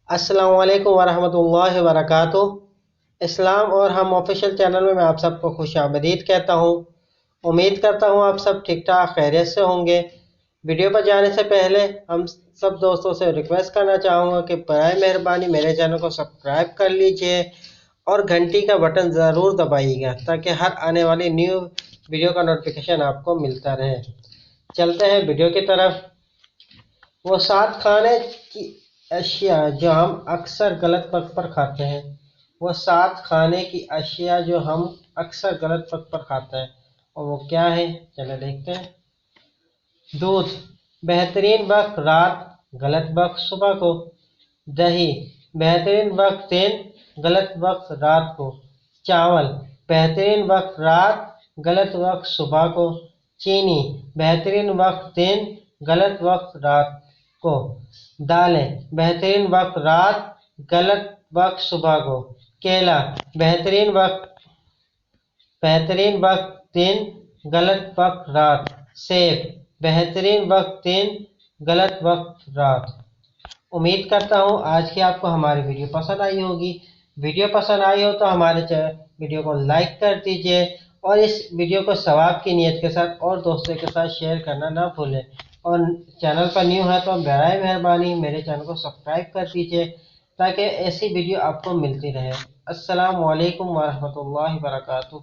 अस्सलाम वालेकुम वरहमतुल्लाहि वबरकातुह। इस्लाम और हम ऑफिशियल चैनल में मैं आप सबको खुश आमदीद कहता हूँ। उम्मीद करता हूँ आप सब ठीक ठाक खैरियत से होंगे। वीडियो पर जाने से पहले हम सब दोस्तों से रिक्वेस्ट करना चाहूँगा कि बराए मेहरबानी मेरे चैनल को सब्सक्राइब कर लीजिए और घंटी का बटन ज़रूर दबाइएगा ताकि हर आने वाली न्यू वीडियो का नोटिफिकेशन आपको मिलता रहे। चलते हैं वीडियो की तरफ। वो 7 खाने की अशिया जो हम अक्सर गलत वक्त पर खाते हैं। वो 7 खाने की अशिया जो हम अक्सर गलत वक्त पर खाते हैं, और वो क्या है, चले देखते हैं। दूध बेहतरीन वक्त रात, गलत वक्त सुबह को। दही बेहतरीन वक्त दिन, गलत वक्त रात को। चावल बेहतरीन वक्त रात, गलत वक्त सुबह को। चीनी बेहतरीन वक्त दिन, गलत वक्त रात को। दालें बेहतरीन वक्त रात, गलत वक्त सुबह को। केला बेहतरीन वक्त दिन, गलत वक्त रात। सेब बेहतरीन वक्त दिन, गलत वक्त रात। उम्मीद करता हूँ आज की आपको हमारी वीडियो पसंद आई होगी। वीडियो पसंद आई हो तो हमारे वीडियो को लाइक कर दीजिए और इस वीडियो को सवाब की नीयत के साथ और दोस्तों के साथ शेयर करना ना भूलें। और चैनल पर न्यू है तो बराए मेहरबानी मेरे चैनल को सब्सक्राइब कर दीजिए ताकि ऐसी वीडियो आपको मिलती रहे। अस्सलाम वालेकुम वरहमतुल्लाहि वबरकातुह।